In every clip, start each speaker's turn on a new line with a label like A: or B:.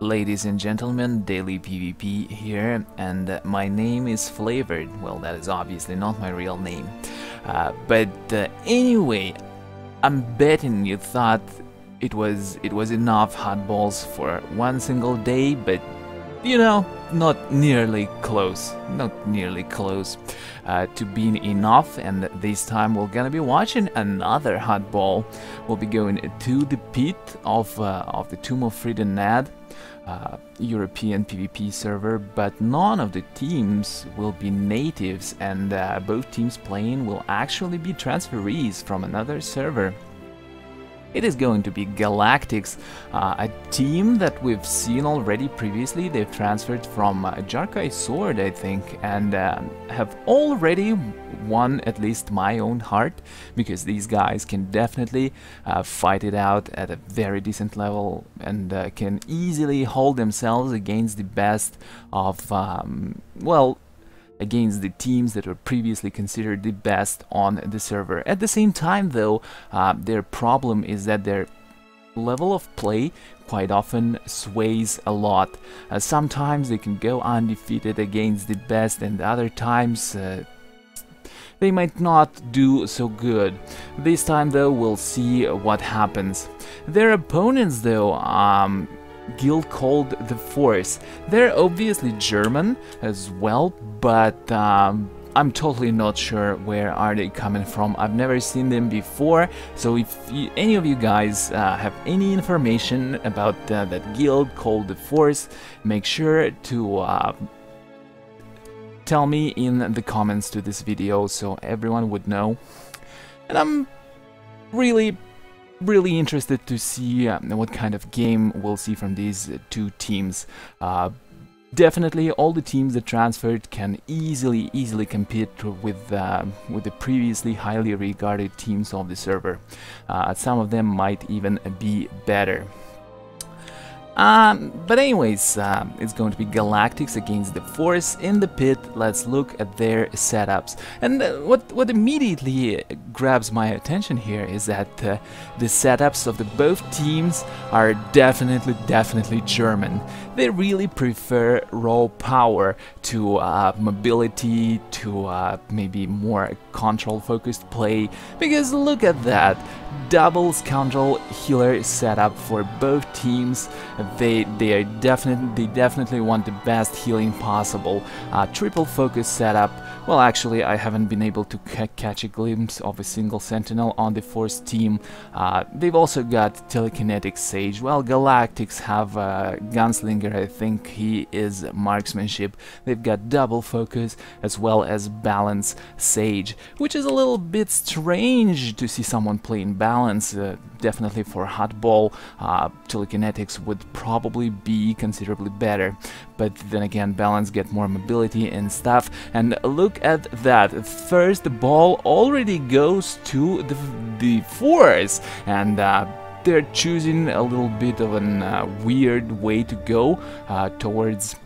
A: Ladies and gentlemen, Daily PvP here, and my name is Flavored. Well, that is obviously not my real name. But anyway, I'm betting you thought it was enough hot balls for one single day, but you know, not nearly close. Not nearly close to being enough. And this time we're gonna be watching another hot ball. We'll be going to the pit of the Tomb of Freedon Nadd. European PvP server, but none of the teams will be natives, and both teams playing will actually be transferees from another server. It is going to be Galactics, a team that we've seen already previously. They've transferred from Jarkai Sword, I think, and have already won at least my own heart, because these guys can definitely fight it out at a very decent level and can easily hold themselves against the best of, well, against the teams that were previously considered the best on the server. At the same time, though, their problem is that their level of play quite often sways a lot. Sometimes they can go undefeated against the best, and other times they might not do so good. This time, though, we'll see what happens. Their opponents, though, guild called the Force. They're obviously German as well, but I'm totally not sure where are they coming from. I've never seen them before, so if any of you guys have any information about that guild called the Force, make sure to tell me in the comments to this video so everyone would know. And I'm really interested to see what kind of game we'll see from these two teams. Definitely all the teams that transferred can easily compete with the previously highly regarded teams of the server. Some of them might even be better. But anyways, it's going to be Galactics against the Force in the pit. Let's look at their setups. And what immediately grabs my attention here is that the setups of the both teams are definitely German. They really prefer raw power to mobility, to maybe more control-focused play. Because look at that, double scoundrel healer setup for both teams. They definitely want the best healing possible. Triple focus setup. Well, actually, I haven't been able to catch a glimpse of a single sentinel on the Force team. They've also got telekinetic Sage. Well, Galactics have Gunslinger. I think he is marksmanship. They've got double focus as well as balance Sage, which is a little bit strange to see someone playing balance. Definitely for hot ball, telekinetics would probably be considerably better, but then again, balance get more mobility and stuff. And look at that, first the ball already goes to the Force, and they're choosing a little bit of a weird way to go towards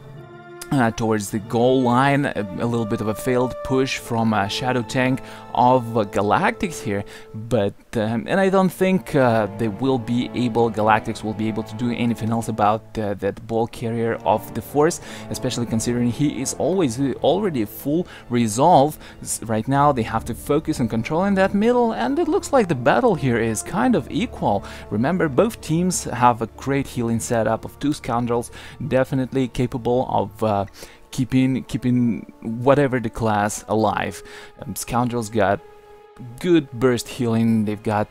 A: the goal line. A little bit of a failed push from Shadow Tank of Galactics here, but and I don't think Galactics will be able to do anything else about that ball carrier of the Force, especially considering he is already full resolve. Right now they have to focus on controlling that middle, and it looks like the battle here is kind of equal. Remember, both teams have a great healing setup of two scoundrels, definitely capable of keeping whatever the class alive. Scoundrels got good burst healing. They've got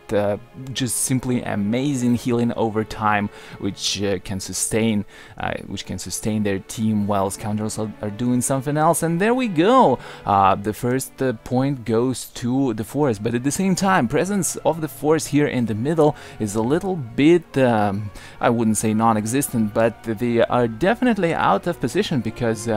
A: just simply amazing healing over time, which can sustain their team while Scoundrels are doing something else. And there we go. The first point goes to the Force, but at the same time, presence of the Force here in the middle is a little bit, I wouldn't say non-existent, but they are definitely out of position, because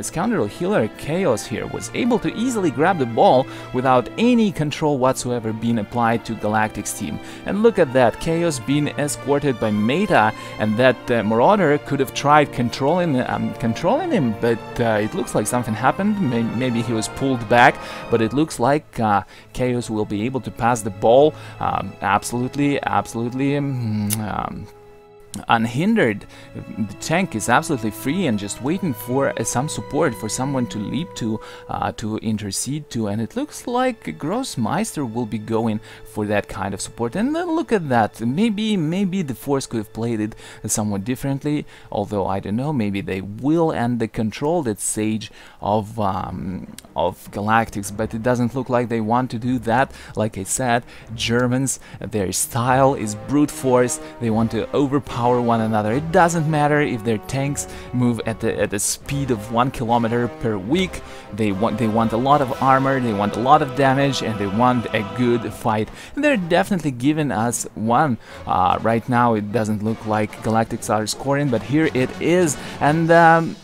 A: Scoundrel healer Chaos here was able to easily grab the ball without any control whatsoever being applied to Galactics team. And look at that, Chaos being escorted by Meta, and that Marauder could have tried controlling him, but it looks like something happened. Maybe he was pulled back, but it looks like Chaos will be able to pass the ball absolutely unhindered. The tank is absolutely free and just waiting for some support, for someone to leap to intercede to, and it looks like Grossmeister will be going for that kind of support. And then look at that, maybe the Force could have played it somewhat differently, although I don't know, maybe they will, and they control that Sage of Galactics, but it doesn't look like they want to do that. Like I said, Germans, their style is brute force, they want to overpower one another. It doesn't matter if their tanks move at the speed of 1 kilometer per week. They want a lot of armor, they want a lot of damage, and they want a good fight. And they're definitely giving us one. Right now it doesn't look like Galactics are scoring, but here it is. And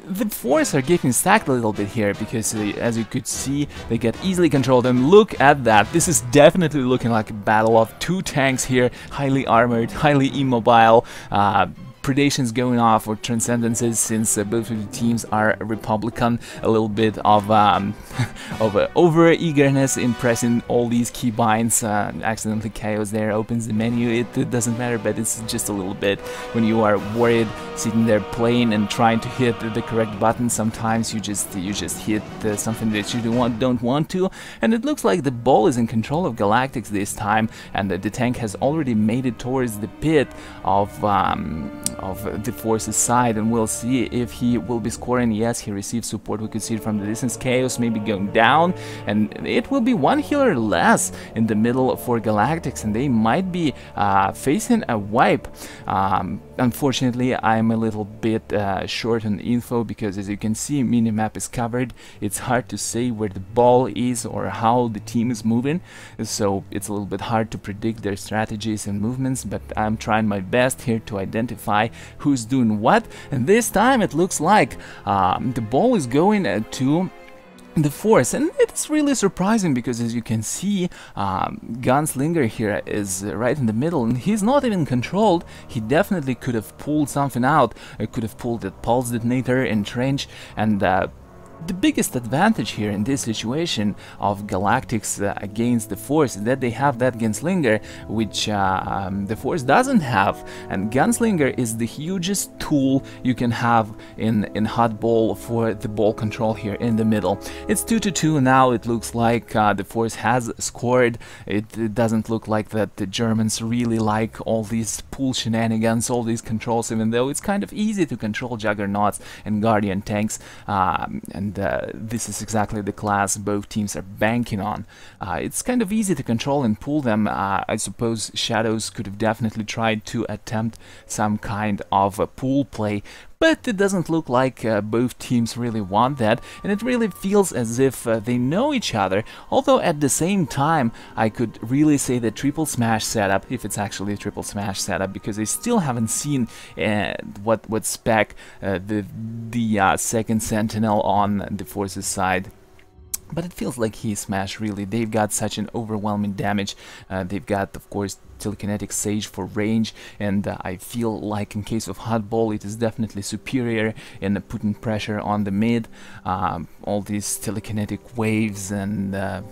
A: the Force are getting stacked a little bit here because, as you could see, they get easily controlled. And look at that, this is definitely looking like a battle of two tanks here, highly armored, highly immobile. Predations going off or transcendences, since both of the teams are Republican. A little bit of over eagerness in pressing all these keybinds. Accidentally Chaos there opens the menu. It doesn't matter, but it's just a little bit when you are worried, sitting there playing and trying to hit the correct button. Sometimes you just hit something that you don't want to, and it looks like the ball is in control of Galactics this time, and the tank has already made it towards the pit of the Force's side, and we'll see if he will be scoring. Yes, he receives support, we could see it from the distance. Chaos maybe going down, and it will be one healer less in the middle for Galactics, and they might be facing a wipe. Unfortunately, I'm a little bit short on info because, as you can see, minimap is covered. It's hard to say where the ball is or how the team is moving, so it's a little bit hard to predict their strategies and movements, but I'm trying my best here to identify who's doing what. And this time it looks like the ball is going to the Force, and it's really surprising because, as you can see, Gunslinger here is right in the middle, and he's not even controlled. He definitely could have pulled something out, could have pulled that pulse detonator and trench, and the biggest advantage here in this situation of Galactics against the Force is that they have that Gunslinger, which the Force doesn't have, and Gunslinger is the hugest tool you can have in Hutt ball for the ball control here in the middle. It's 2-2 now. It looks like the Force has scored. It doesn't look like that the Germans really like all these pool shenanigans, all these controls, even though it's kind of easy to control Juggernauts and Guardian tanks, and this is exactly the class both teams are banking on. It's kind of easy to control and pull them. I suppose Shadows could have definitely tried to attempt some kind of a pool play, but it doesn't look like both teams really want that, and it really feels as if they know each other. Although at the same time, I could really say that triple smash setup, if it's actually a triple smash setup, because I still haven't seen what spec the second Sentinel on the Force's side. But it feels like he smashed, really. They've got such an overwhelming damage. They've got, of course, telekinetic Sage for range, and I feel like in case of Hutt ball it is definitely superior in putting pressure on the mid. All these telekinetic waves and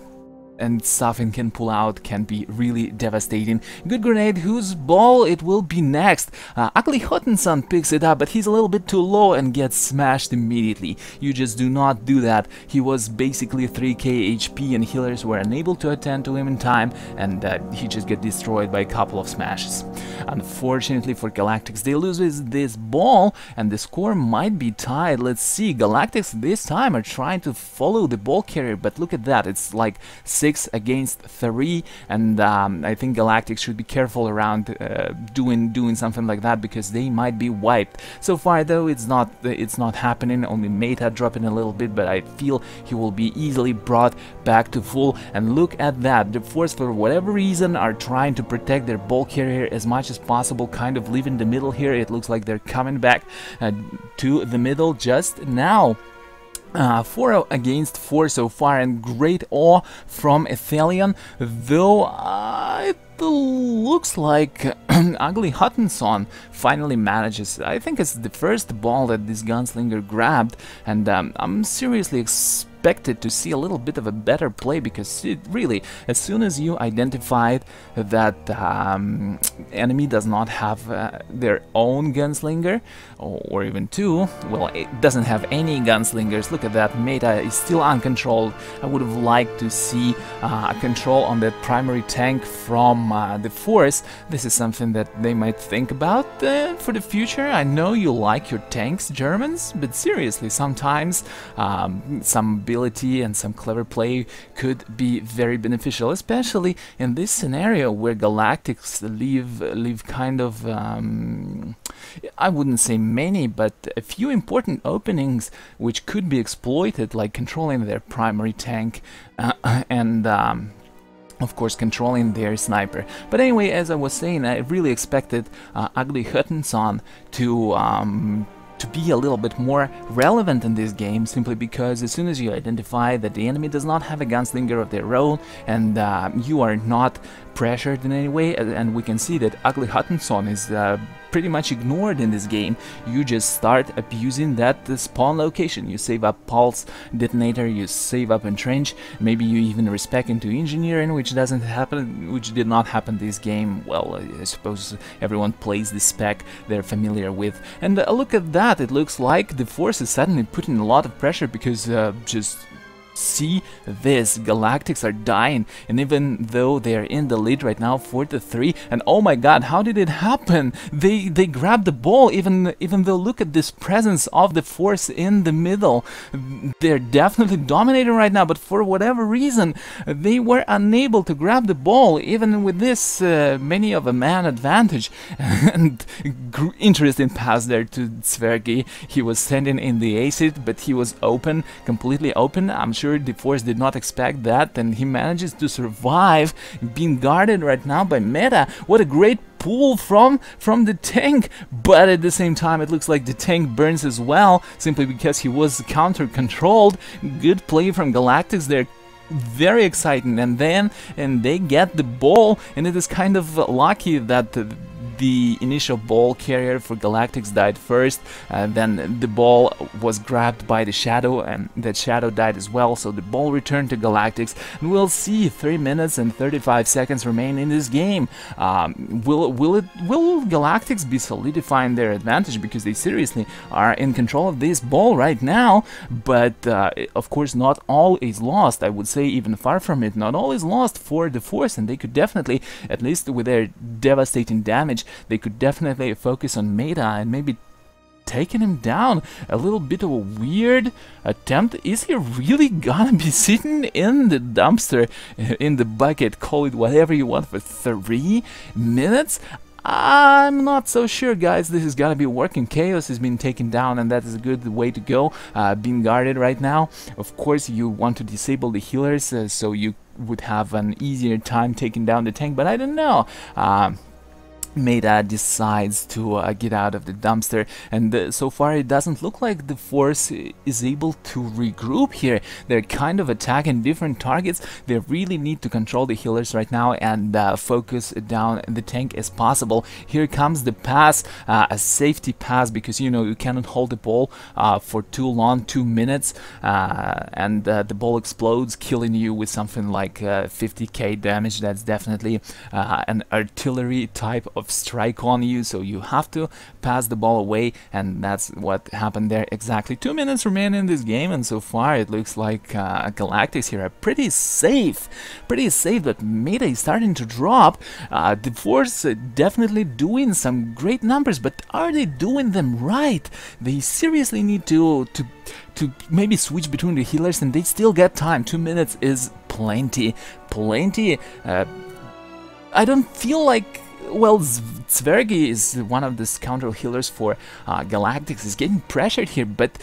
A: stuff it can pull out can be really devastating. Good grenade, whose ball it will be next? Ugly Huttenson picks it up, but he's a little bit too low and gets smashed immediately. You just do not do that. He was basically 3k HP and healers were unable to attend to him in time, and he just got destroyed by a couple of smashes. Unfortunately for Galactics, they lose this ball and the score might be tied. Let's see, Galactics this time are trying to follow the ball carrier, but look at that, it's like 6 against 3, and I think Galactics should be careful around doing something like that because they might be wiped. So far though, it's not happening. Only Meta dropping a little bit, but I feel he will be easily brought back to full. And look at that, the Force for whatever reason are trying to protect their ball carrier as much as possible, kind of leaving the middle here. It looks like they're coming back to the middle just now. 4 against 4 so far, and great awe from Athelion, though it looks like Ugly Huttenson finally manages. I think it's the first ball that this Gunslinger grabbed, and I'm seriously expecting expected to see a little bit of a better play, because it really, as soon as you identified that enemy does not have their own gunslinger, or even two, well, it doesn't have any gunslingers. Look at that, Meta is still uncontrolled. I would have liked to see control on that primary tank from the Force. This is something that they might think about for the future. I know you like your tanks, Germans, but seriously, sometimes some ability and some clever play could be very beneficial, especially in this scenario where Galactics leave kind of, I wouldn't say many, but a few important openings which could be exploited, like controlling their primary tank and of course controlling their sniper. But anyway, as I was saying, I really expected Ugly Huttenson to be a little bit more relevant in this game, simply because as soon as you identify that the enemy does not have a gunslinger of their own, and you are not pressured in any way, and we can see that Ugly Huttenson is pretty much ignored in this game. You just start abusing that spawn location. You save up pulse detonator, you save up entrench, maybe you even respec into engineering, which doesn't happen, which did not happen this game. Well, I suppose everyone plays the spec they're familiar with. And look at that, it looks like the Force is suddenly putting a lot of pressure, because just see this, Galactics are dying, and even though they're in the lead right now 4-3, and oh my god, how did it happen? They grabbed the ball, even though look at this presence of the Force in the middle. They're definitely dominating right now, but for whatever reason they were unable to grab the ball, even with this many of a man advantage. And interesting pass there to Zwergy. He was sending in the acid, but he was open, completely open. I'm sure the Force did not expect that, and he manages to survive, being guarded right now by Meta. What a great pull from the tank, but at the same time it looks like the tank burns as well, simply because he was counter-controlled. Good play from Galactics there, very exciting, and they get the ball, and it is kind of lucky that the initial ball carrier for Galactics died first, then the ball was grabbed by the Shadow, and that Shadow died as well, so the ball returned to Galactics, and we'll see 3 minutes and 35 seconds remain in this game. Will Galactics be solidifying their advantage, because they seriously are in control of this ball right now, but of course not all is lost. I would say even far from it, not all is lost for the Force, and they could definitely, at least with their devastating damage, they could definitely focus on Meta and maybe taking him down. A little bit of a weird attempt. Is he really gonna be sitting in the dumpster, in the bucket, call it whatever you want, for 3 minutes? I'm not so sure, guys. This is gonna be working. Chaos has been taken down, and that is a good way to go. Being guarded right now. Of course, you want to disable the healers, so you would have an easier time taking down the tank, but I don't know. Meta decides to get out of the dumpster, and so far it doesn't look like the Force is able to regroup here. They're kind of attacking different targets. They really need to control the healers right now and focus down the tank as possible. Here comes the pass, a safety pass, because you know you cannot hold the ball for too long, 2 minutes, and the ball explodes, killing you with something like 50k damage. That's definitely an artillery type of strike on you, so you have to pass the ball away, and that's what happened there exactly. 2 minutes remain in this game, and so far it looks like Galactics here are pretty safe, but Meta is starting to drop. The Force definitely doing some great numbers, but are they doing them right? They seriously need to maybe switch between the healers, and they still get time. 2 minutes is plenty. I don't feel like, well, Zwergy is one of the scoundrel healers for Galactics, is getting pressured here, but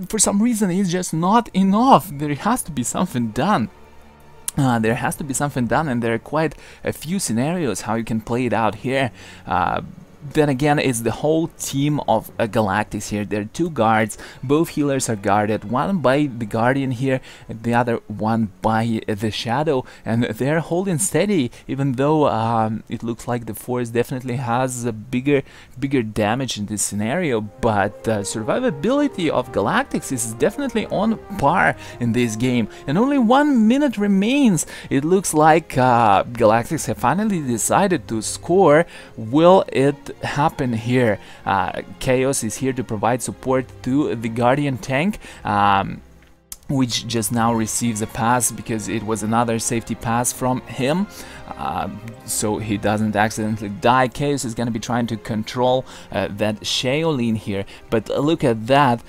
A: for some reason it's just not enough. There has to be something done. And there are quite a few scenarios how you can play it out here. then again, it's the whole team of Galactics here. There are two guards, both healers are guarded, one by the Guardian here, the other one by the Shadow, and they're holding steady, even though it looks like the Force definitely has a bigger damage in this scenario, but survivability of Galactics is definitely on par in this game, and only 1 minute remains. It looks like Galactics have finally decided to score. Will it happen here? Chaos is here to provide support to the Guardian tank, which just now receives a pass because it was another safety pass from him, so he doesn't accidentally die. Chaos is going to be trying to control that Shaolin here, but look at that,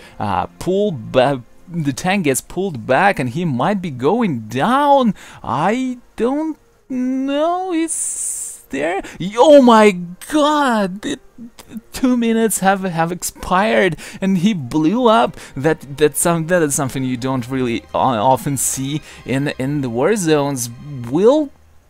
A: pull back. The tank gets pulled back and he might be going down. I don't know. Is there? Oh my god! 2 minutes have expired and he blew up. That is something you don't really often see in the war zones.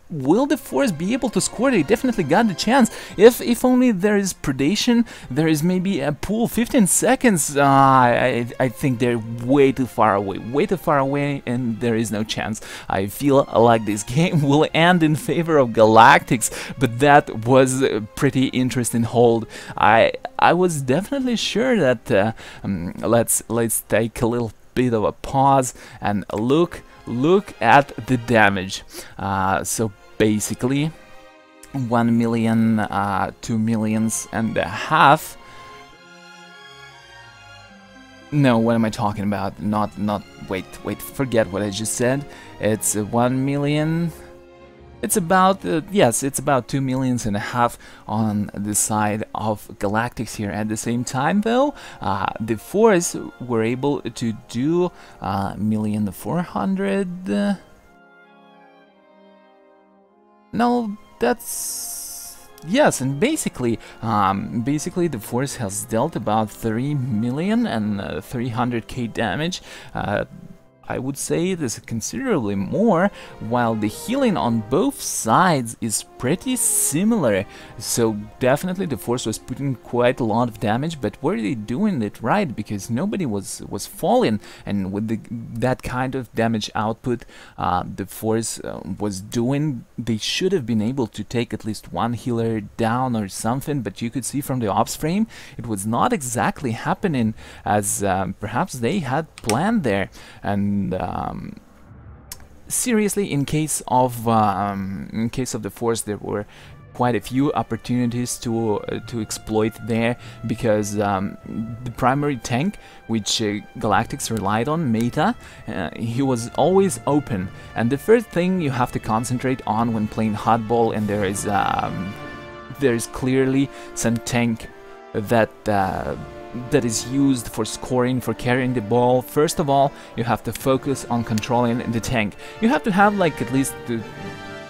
A: Will the Force be able to score? They definitely got the chance. If only there is predation, there is maybe a pool 15 seconds. I think they're way too far away, and there is no chance. I feel like this game will end in favor of Galactics, but that was a pretty interesting hold. I was definitely sure that let's take a little bit of a pause and look at the damage. So basically 1 million, 2 millions and a half. No, what am I talking about? Wait, forget what I just said. It's 1 million. It's about, yes, it's about 2 millions and a half on the side of Galactics here. At the same time, though, the Force were able to do 1,400,000. No, that's... Yes, and basically the Force has dealt about 3 million and 300k damage. I would say it is considerably more, while the healing on both sides is pretty similar. So definitely the Force was putting quite a lot of damage, but were they doing it right? Because nobody was falling, and with that kind of damage output the Force was doing, they should have been able to take at least one healer down or something, but you could see from the ops frame it was not exactly happening as perhaps they had planned there. And seriously, in case of the Force, there were quite a few opportunities to exploit there, because the primary tank, which Galactics relied on, Meta, he was always open. And the first thing you have to concentrate on when playing hardball, and there is clearly some tank that is used for scoring, for carrying the ball. First of all, you have to focus on controlling the tank. You have to have like at least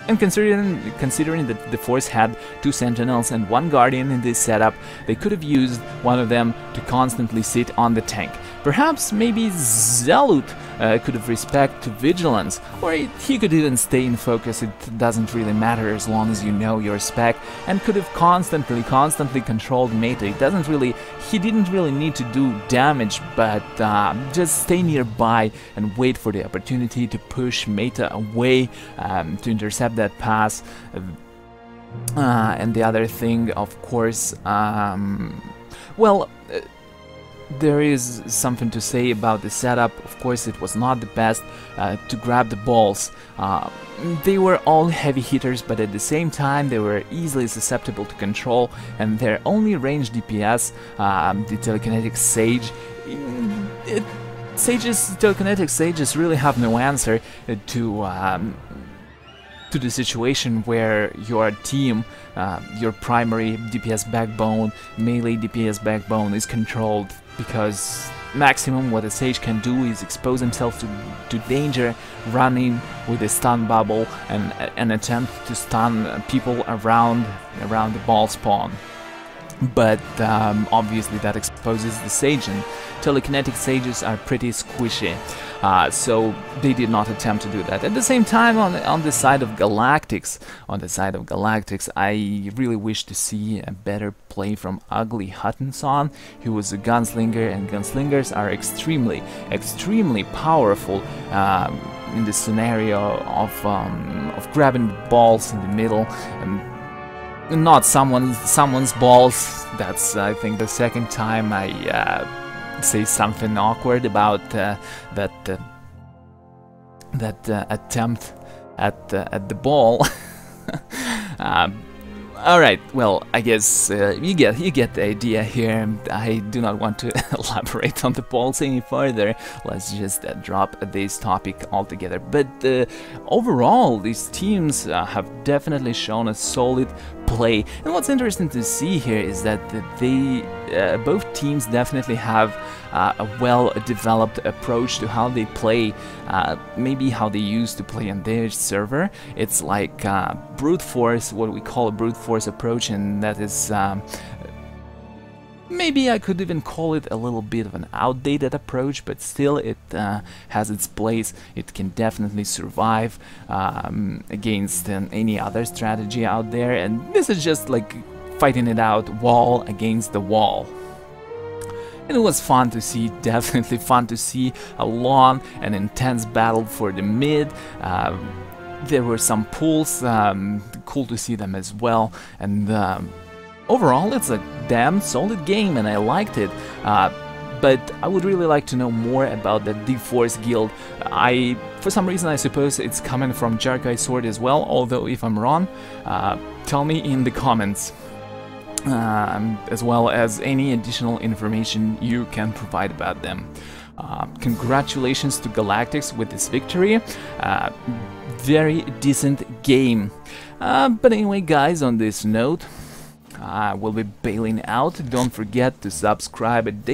A: and considering that the Force had 2 Sentinels and 1 Guardian in this setup, they could have used one of them to constantly sit on the tank. Perhaps maybe Zealot could have respect to Vigilance, or he could even stay in focus. It doesn't really matter as long as you know your spec, and could have constantly controlled Meta. He didn't really need to do damage, but just stay nearby and wait for the opportunity to push Meta away, to intercept that pass. And the other thing, of course, well, there is something to say about the setup. Of course, it was not the best to grab the balls. They were all heavy hitters, but at the same time they were easily susceptible to control, and their only range DPS, the telekinetic Sage, telekinetic Sages really have no answer to the situation where your team, your primary DPS backbone, melee DPS backbone is controlled, because maximum what a Sage can do is expose himself to danger, running with a stun bubble and an attempt to stun people around the ball spawn. but obviously that exposes the Sage, and telekinetic Sages are pretty squishy, so they did not attempt to do that. At the same time, on the side of Galactics, I really wish to see a better play from Ugly Hutton, who was a gunslinger, and gunslingers are extremely powerful in the scenario of grabbing balls in the middle. Not someone's balls. That's, I think, the second time I say something awkward about that attempt at the ball. Alright, well, I guess you get the idea here. I do not want to elaborate on the balls any further. Let's just drop this topic altogether. But overall, these teams have definitely shown a solid play. And what's interesting to see here is that both teams definitely have a well-developed approach to how they play, maybe how they used to play on their server. It's like brute force, what we call a brute force approach, and that is maybe I could even call it a little bit of an outdated approach, but still it has its place. It can definitely survive against any other strategy out there, and this is just like fighting it out wall against the wall. And it was fun to see, definitely fun to see a long and intense battle for the mid. There were some pulls, cool to see them as well, and overall it's a damn solid game and I liked it. But I would really like to know more about the D-Force guild. For some reason, I suppose it's coming from Jarkai Sword as well, although if I'm wrong, tell me in the comments. As well as any additional information you can provide about them. Congratulations to Galactics with this victory. Very decent game. But anyway, guys, on this note, we'll be bailing out. Don't forget to subscribe at at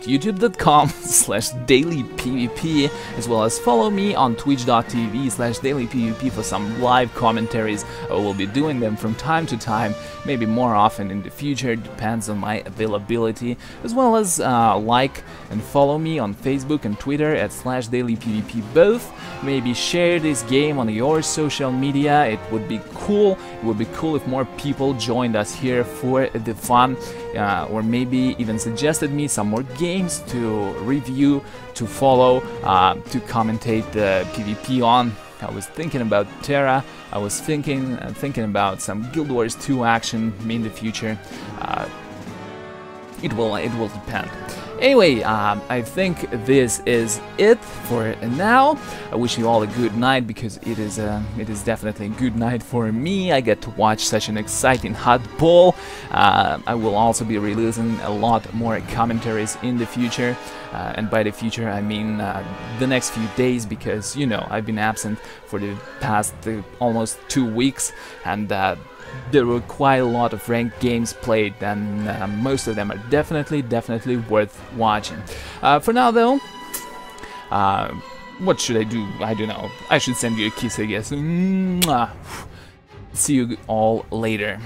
A: youtube.com/dailypvp, as well as follow me on twitch.tv/dailypvp for some live commentaries. I will be doing them from time to time, maybe more often in the future, depends on my availability, as well as like and follow me on Facebook and Twitter at /dailypvp both. Maybe share this game on your social media. It would be cool. It would be cool if more people joined us here for the fun, or maybe even suggested me some more games to review, to follow, to commentate the PvP on. I was thinking about Terra. I was thinking about some Guild Wars 2 action in the future. It will depend. Anyway, I think this is it for now. I wish you all a good night, because it is definitely a good night for me. I get to watch such an exciting Hutt poll. I will also be releasing a lot more commentaries in the future, and by the future I mean the next few days, because you know I've been absent for the past almost 2 weeks, and there were quite a lot of ranked games played, and most of them are definitely worth watching. For now though, what should I do? I don't know. I should send you a kiss, I guess. Mwah. See you all later.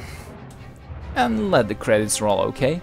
A: And let the credits roll, okay?